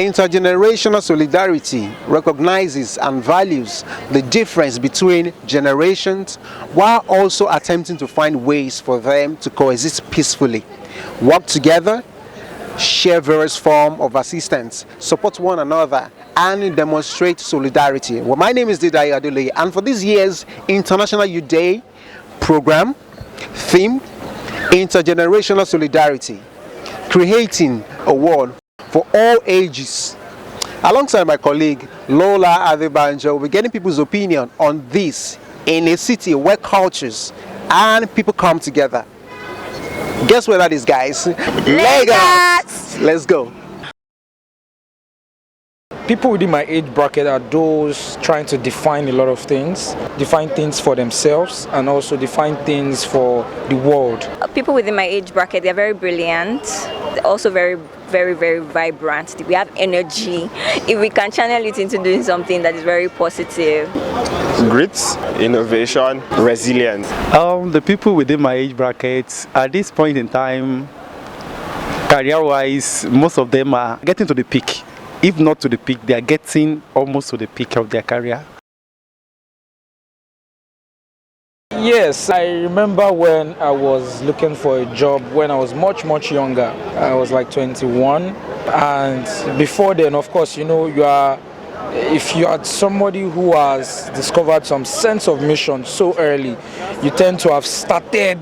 Intergenerational solidarity recognizes and values the difference between generations while also attempting to find ways for them to coexist peacefully, work together, share various forms of assistance, support one another, and demonstrate solidarity. Well, my name is Didayo Adole, and for this year's International Youth Day program, theme, Intergenerational Solidarity, creating a world for all ages. Alongside my colleague Lola Adebanjo, we're getting people's opinion on this in a city where cultures and people come together. Guess where that is, guys? Lagos! Let's go. People within my age bracket are those trying to define a lot of things, define things for themselves and also define things for the world. People within my age bracket, they're very brilliant, they're also very vibrant. We have energy. If we can channel it into doing something that is very positive. Grit, innovation, resilience. The people within my age bracket, at this point in time, career-wise, most of them are getting to the peak. If not to the peak, they are getting almost to the peak of their career. Yes, I remember when I was looking for a job when I was much younger. I was like 21, and before then, of course, you know, if you are somebody who has discovered some sense of mission so early, you tend to have started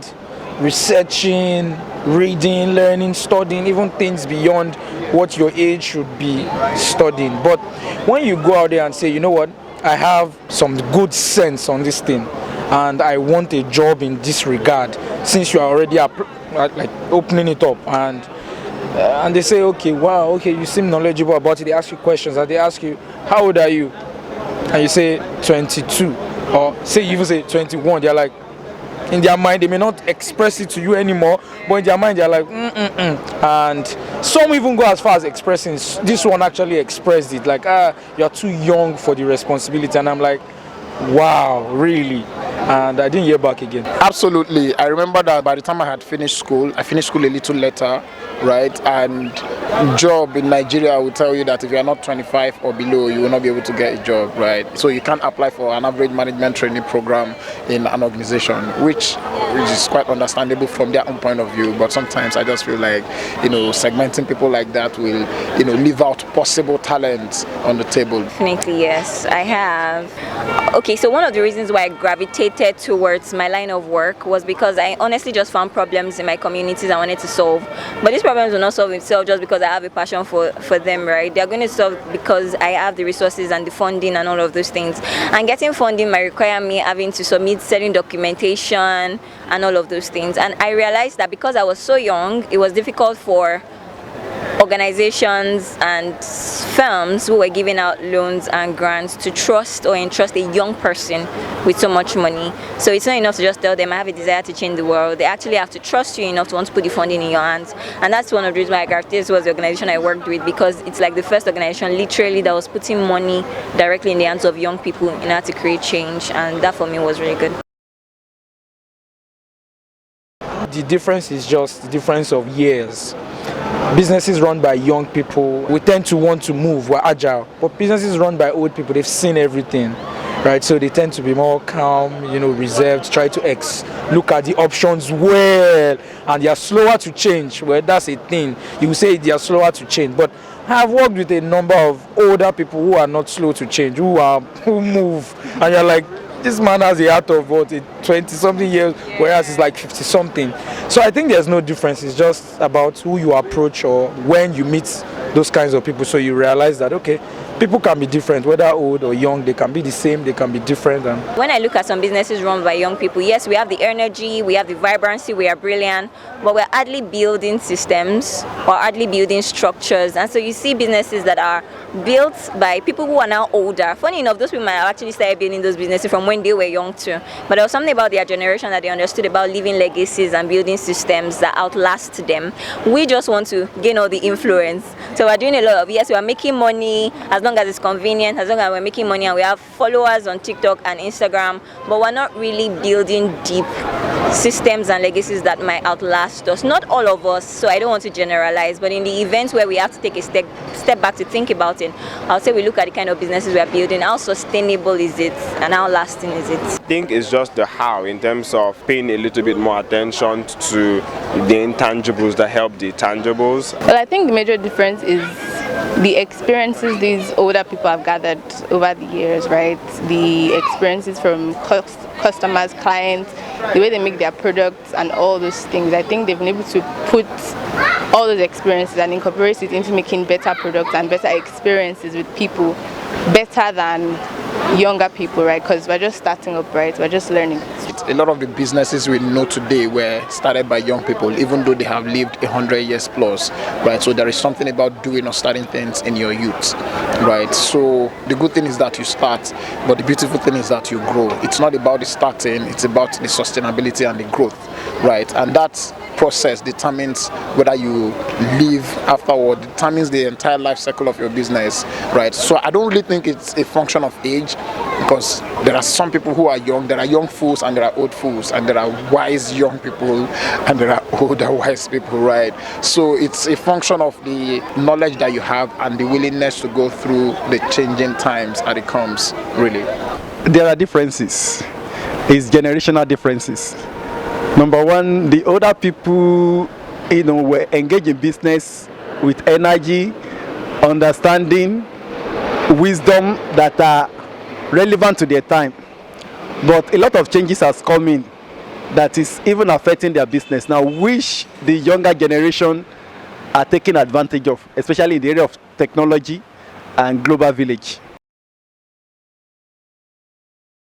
researching, reading, learning, studying, even things beyond what your age should be studying. But when you go out there and say, you know what, I have some good sense on this thing and I want a job in this regard, since you are already like opening it up, and they say, okay, wow, okay, you seem knowledgeable about it. They ask you questions and they ask you, how old are you? And you say 22, or say you even say 21. They're like, in their mind, they may not express it to you anymore, but in their mind, they're like, And some even go as far as expressing, this one actually expressed it, like, you're too young for the responsibility. And I'm like, wow, really? And I didn't hear back again. Absolutely. I remember that by the time I had finished school, I finished school a little later, right? And job in Nigeria will tell you that if you are not 25 or below, you will not be able to get a job, right? So you can't apply for an average management training program in an organization, which is quite understandable from their own point of view. But sometimes I just feel like, you know, segmenting people like that will, you know, leave out possible talent on the table. Definitely, yes, I have. Okay, so one of the reasons why I gravitated towards my line of work was because I honestly just found problems in my communities I wanted to solve. But these problems will not solve themselves just because I have a passion for them, right? They're going to solve because I have the resources and the funding and all of those things. And getting funding might require me having to submit certain documentation and all of those things. And I realized that because I was so young, it was difficult for organizations and firms who were giving out loans and grants to trust or entrust a young person with so much money. So it's not enough to just tell them I have a desire to change the world. They actually have to trust you enough to want to put the funding in your hands. And that's one of the reasons why I gravitated was the organization I worked with, because it's like the first organization literally that was putting money directly in the hands of young people in order to create change, and that for me was really good. The difference is just the difference of years. Businesses run by young people, we tend to want to move, we're agile. But businesses run by old people, they've seen everything, right? So they tend to be more calm, you know, reserved, try to look at the options well, and they are slower to change. Well, that's a thing. You will say they are slower to change, but I have worked with a number of older people who are not slow to change, who move, and you're like, this man has a heart of what, 20-something years, whereas it's like 50-something. So I think there's no difference. It's just about who you approach or when you meet those kinds of people. So you realize that, okay, people can be different, whether old or young. They can be the same, they can be different. And when I look at some businesses run by young people, yes, we have the energy, we have the vibrancy, we are brilliant, but we're hardly building systems or hardly building structures. And so you see businesses that are built by people who are now older. Funny enough, those people might have actually started building those businesses from when they were young too. But there was something about their generation that they understood about leaving legacies and building systems that outlast them. We just want to gain all the influence. So we're doing a lot of, yes, we are making money as long as it's convenient, as long as we're making money and we have followers on TikTok and Instagram, but we're not really building deep systems and legacies that might outlast us. Not all of us, so I don't want to generalize, but in the events where we have to take a step back to think about it, I'll say we look at the kind of businesses we are building, how sustainable is it and how lasting is it? I think it's just the how, in terms of paying a little bit more attention to the intangibles that help the tangibles. Well, I think the major difference is the experiences these older people have gathered over the years, right? The experiences from customers, clients, the way they make their products and all those things. I think they've been able to put all those experiences and incorporate it into making better products and better experiences with people, better than younger people, right? Because we're just starting up, right? We're just learning. A lot of the businesses we know today were started by young people, even though they have lived 100 years plus, right? So there is something about doing or starting things in your youth, right? So the good thing is that you start, but the beautiful thing is that you grow. It's not about the starting, it's about the sustainability and the growth, right? And that process determines whether you live afterward, determines the entire life cycle of your business, right? So I don't really think it's a function of age, because there are some people who are young, there are young fools and there are old fools, and there are wise young people and there are older wise people, right? So it's a function of the knowledge that you have and the willingness to go through the changing times as it comes, really. There are differences. It's generational differences. Number one, the older people, were engaged in business with energy, understanding, wisdom that are relevant to their time. But a lot of changes has come in that is even affecting their business now, which the younger generation are taking advantage of, especially in the area of technology and global village.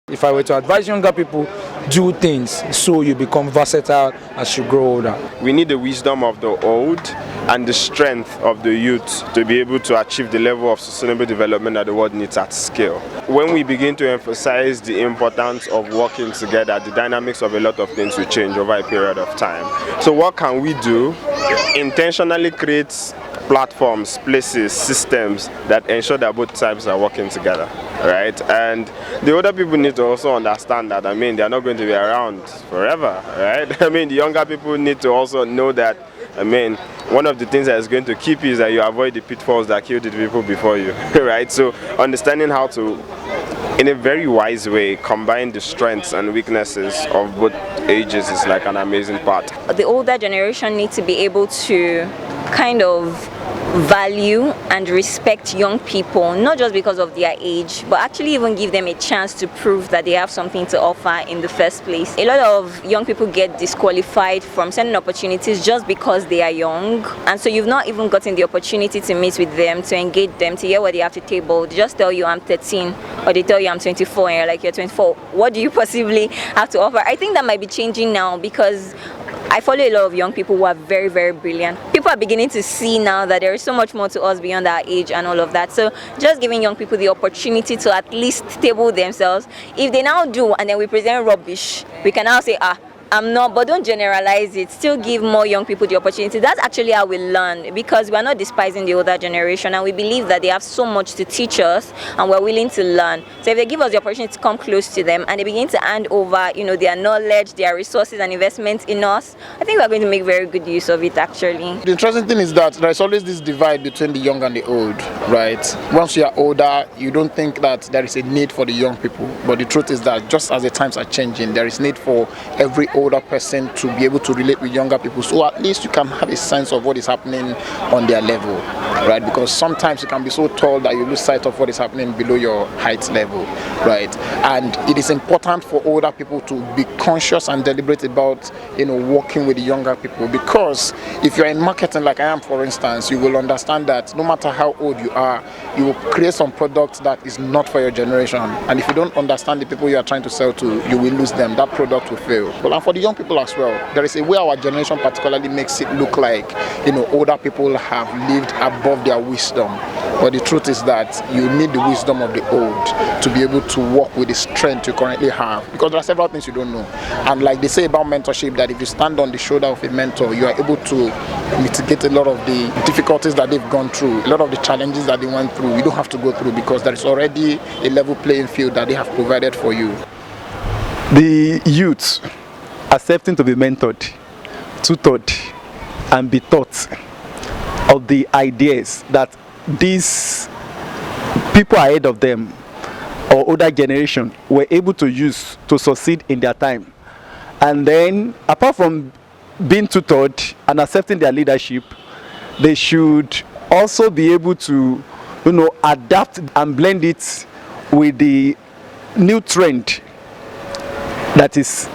If I were to advise younger people, do things so you become versatile as you grow older. We need the wisdom of the old and the strength of the youth to be able to achieve the level of sustainable development that the world needs at scale. When we begin to emphasize the importance of working together, the dynamics of a lot of things will change over a period of time. So what can we do? Intentionally create platforms, places, systems that ensure that both sides are working together, right? And the older people need to also understand that, they're not going to be around forever, right? The younger people need to also know that, one of the things that is going to keep you is that you avoid the pitfalls that killed the people before you, right? So understanding how to, in a very wise way, combine the strengths and weaknesses of both ages is like an amazing part. The older generation needs to be able to kind of value and respect young people, not just because of their age, but actually even give them a chance to prove that they have something to offer in the first place. A lot of young people get disqualified from certain opportunities just because they are young, and so you've not even gotten the opportunity to meet with them, to engage them, to hear what they have to table. They just tell you I'm 13, or they tell you I'm 24, and you're like, you're 24, what do you possibly have to offer? I think that might be changing now, because I follow a lot of young people who are very, very brilliant. People are beginning to see now that there is so much more to us beyond our age and all of that. So just giving young people the opportunity to at least table themselves. If they now do and then we present rubbish, we can now say, I'm not, but don't generalize it. Still give more young people the opportunity. That's actually how we learn, because we're not despising the older generation, and we believe that they have so much to teach us and we're willing to learn. So if they give us the opportunity to come close to them and they begin to hand over, their knowledge, their resources and investments in us, I think we're going to make very good use of it, actually. The interesting thing is that there's always this divide between the young and the old, right? Once you are older, you don't think that there is a need for the young people, but the truth is that just as the times are changing, there is need for every older person to be able to relate with younger people, so at least you can have a sense of what is happening on their level, right? Because sometimes you can be so tall that you lose sight of what is happening below your height level, right? And it is important for older people to be conscious and deliberate about working with the younger people, because if you're in marketing like I am, for instance, you will understand that no matter how old you are, you will create some product that is not for your generation, and if you don't understand the people you are trying to sell to, you will lose them. That product will fail. Well, and for the young people as well, there is a way our generation particularly makes it look like older people have lived above their wisdom, but the truth is that you need the wisdom of the old to be able to work with the strength you currently have, because there are several things you don't know. And like they say about mentorship, that if you stand on the shoulder of a mentor, you are able to mitigate a lot of the difficulties that they've gone through, a lot of the challenges that they went through. You don't have to go through, because there is already a level playing field that they have provided for you. The youth accepting to be mentored, tutored, and be taught of the ideas that these people ahead of them or older generation were able to use to succeed in their time. And then, apart from being tutored and accepting their leadership, they should also be able to, adapt and blend it with the new trend that is,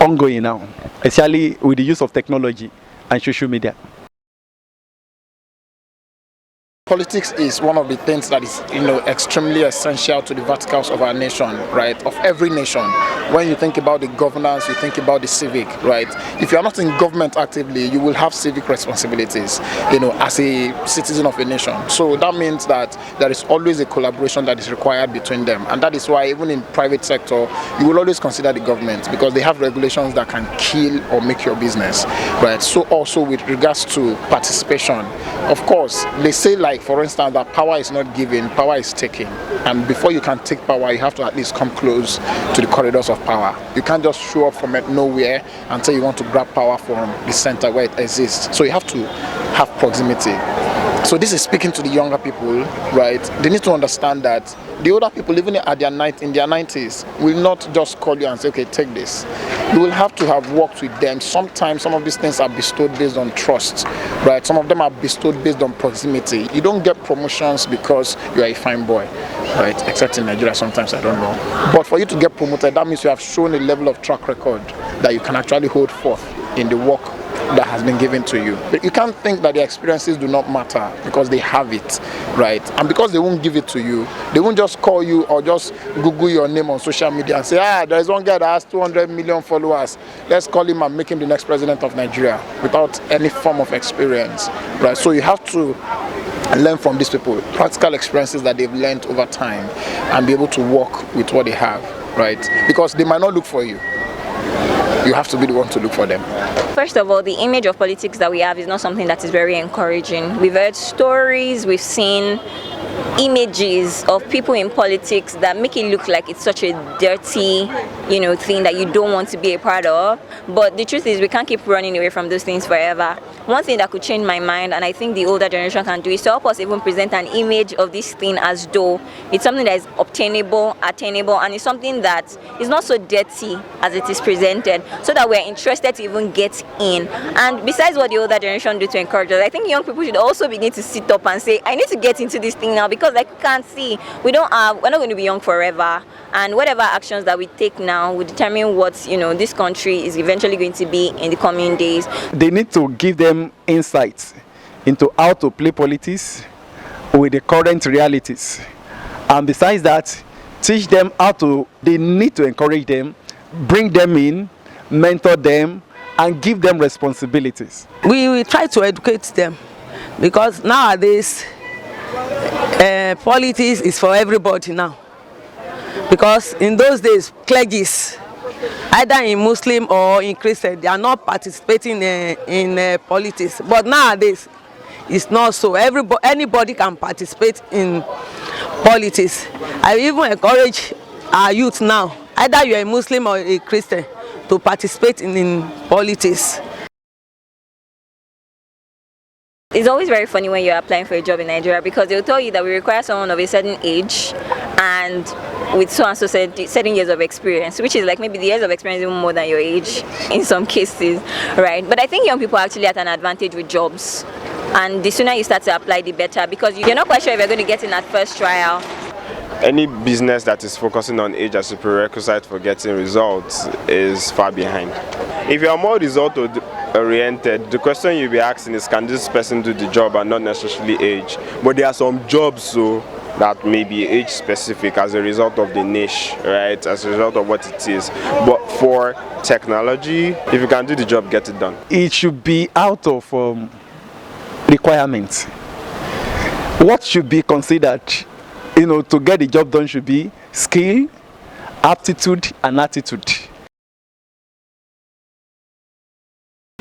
ongoing now, especially with the use of technology and social media. Politics is one of the things that is, extremely essential to the verticals of our nation, right? Of every nation. When you think about the governance, you think about the civic, right? If you are not in government actively, you will have civic responsibilities, as a citizen of a nation. So that means that there is always a collaboration that is required between them. And that is why even in private sector, you will always consider the government because they have regulations that can kill or make your business, right? So also with regards to participation, of course, they say for instance, that power is not given, power is taken. And before you can take power, you have to at least come close to the corridors of power. You can't just show up from nowhere and say you want to grab power from the center where it exists. So you have to have proximity. So this is speaking to the younger people, right? They need to understand that the older people, even in their 90s, will not just call you and say, okay, take this. You will have to have worked with them. Sometimes some of these things are bestowed based on trust, right? Some of them are bestowed based on proximity. You don't get promotions because you are a fine boy, right? Except in Nigeria, sometimes, I don't know. But for you to get promoted, that means you have shown a level of track record that you can actually hold forth in the work that has been given to you. But you can't think that the experiences do not matter because they have it, right? And because they won't give it to you, they won't just call you or just Google your name on social media and say, there's one guy that has 200 million followers. Let's call him and make him the next president of Nigeria without any form of experience, right? So you have to learn from these people, practical experiences that they've learned over time and be able to work with what they have, right? Because they might not look for you. You have to be the one to look for them. First of all, the image of politics that we have is not something that is very encouraging. We've heard stories, we've seen images of people in politics that make it look like it's such a dirty, thing that you don't want to be a part of. But the truth is we can't keep running away from those things forever. One thing that could change my mind, and I think the older generation can do, is to help us even present an image of this thing as though it's something that is obtainable, attainable, and it's something that is not so dirty as it is presented, so that we're interested to even get in. And besides what the older generation do to encourage us, I think young people should also begin to sit up and say, I need to get into this thing now, because we can't see, we're not going to be young forever, and whatever actions that we take now will determine what this country is eventually going to be in the coming days. They need to give them insights into how to play politics with the current realities, and besides that, teach them they need to encourage them, bring them in, mentor them, and give them responsibilities. We try to educate them because nowadays politics is for everybody now. Because in those days, clergies, either in Muslim or in Christian, they are not participating in politics. But nowadays, it's not so. Anybody can participate in politics. I even encourage our youth now, either you are a Muslim or a Christian, to participate in politics. It's always very funny when you're applying for a job in Nigeria, because they'll tell you that we require someone of a certain age and with so and so certain years of experience, which is like maybe the years of experience even more than your age in some cases, right? But I think young people are actually at an advantage with jobs, and the sooner you start to apply, the better, because you're not quite sure if you're going to get in at first trial. Any business that is focusing on age as a prerequisite for getting results is far behind. If you are more result-oriented, the question you'll be asking is, can this person do the job, and not necessarily age. But there are some jobs that may be age-specific as a result of the niche, right? As a result of what it is. But for technology, if you can do the job, get it done. It should be out of requirements. What should be considered to get the job done should be skill, aptitude, and attitude.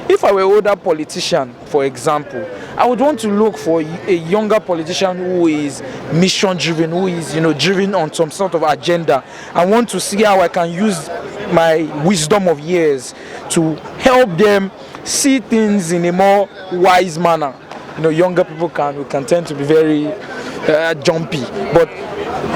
If I were an older politician, for example, I would want to look for a younger politician who is mission-driven, who is, driven on some sort of agenda. I want to see how I can use my wisdom of years to help them see things in a more wise manner. You know, younger people can tend to be very jumpy, but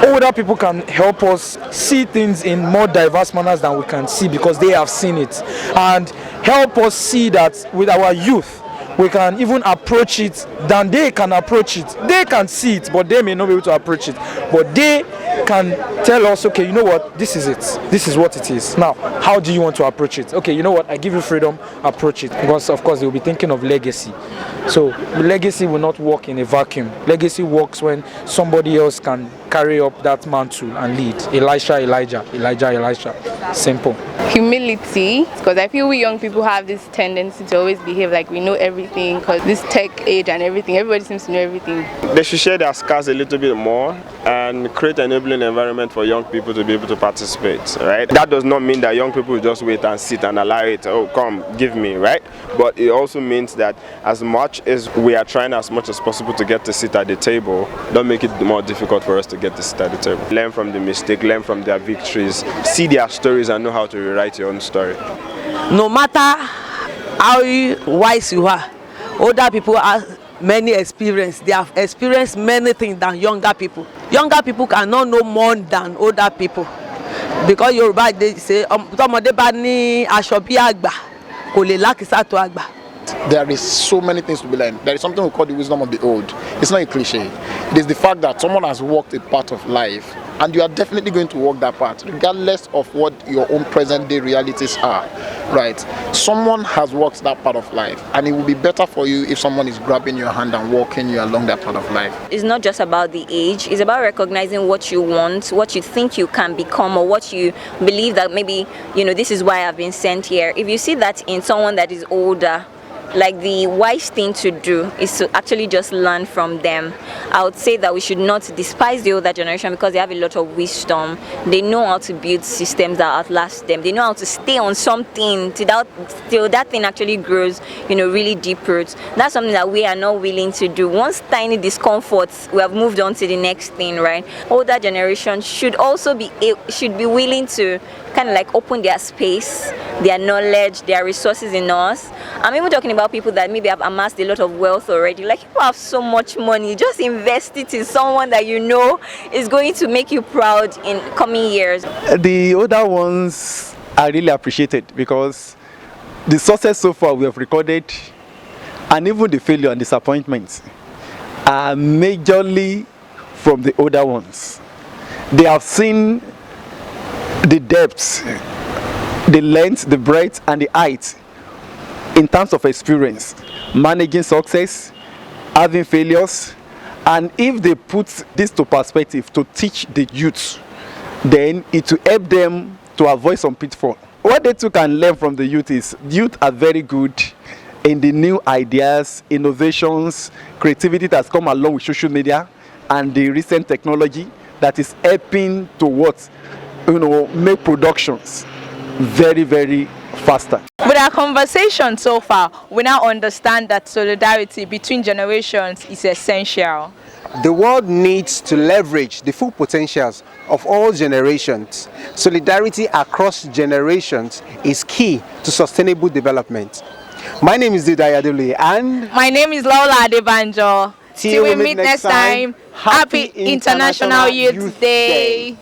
older people can help us see things in more diverse manners than we can see because they have seen it, and help us see that with our youth we can even approach it than they can approach it. They can see it, but they may not be able to approach it. But they can tell us, okay, you know what, this is it. This is what it is. Now, how do you want to approach it? Okay, you know what, I give you freedom, approach it. Because, of course, they will be thinking of legacy. So, legacy will not work in a vacuum. Legacy works when somebody else can carry up that mantle and lead. Elisha, Elijah. Elijah, Elisha. Simple. Humility, because I feel we young people have this tendency to always behave like we know everything, because this tech age and everything, everybody seems to know everything. They should share their scars a little bit more and create an enabling environment for young people to be able to participate, right? That does not mean that young people will just wait and sit and allow it, oh, come, give me, right? But it also means that as much as we are trying as much as possible to get to sit at the table, don't make it more difficult for us to get to sit at the table. Learn from the mistake, learn from their victories, see their stories and know how to rewrite your own story. No matter how wise you are, older people have many experience. They have experienced many things than younger people. Younger people cannot know more than older people, because Yoruba they say tọmọdé bá ní aṣọ bí àgbà kò lè lákìsà tó àgbà. There is so many things to be learned. There is something we call the wisdom of the old. It's not a cliche. It is the fact that someone has walked a part of life and you are definitely going to walk that path regardless of what your own present day realities are, right? Someone has walked that part of life, and it will be better for you if someone is grabbing your hand and walking you along that part of life. It's not just about the age, it's about recognizing what you want, what you think you can become, or what you believe that maybe, you know, this is why I've been sent here. If you see that in someone that is older, like, the wise thing to do is to actually just learn from them. I would say that we should not despise the older generation because they have a lot of wisdom. They know how to build systems that outlast them. They know how to stay on something till that thing actually grows, you know, really deep roots. That's something that we are not willing to do. Once tiny discomforts, we have moved on to the next thing, right? Older generation should also be willing to kind of like open their space, their knowledge, their resources in us. I'm even talking about people that maybe have amassed a lot of wealth already. Like, you have so much money, just invest it in someone that you know is going to make you proud in coming years. The older ones are really appreciated because the success so far we have recorded, and even the failure and disappointments, are majorly from the older ones. They have seen the depths, the length, the breadth, and the height in terms of experience, managing success, having failures, and if they put this to perspective to teach the youth, then it will help them to avoid some pitfall. What they too can learn from the youth is youth are very good in the new ideas, innovations, creativity that has come along with social media and the recent technology that is helping to make productions very, very faster. With our conversation so far, we now understand that solidarity between generations is essential. The world needs to leverage the full potentials of all generations. Solidarity across generations is key to sustainable development. My name is Dida Yaduli, and my name is Lola Adebanjo. Till we meet next time, happy International Youth Day.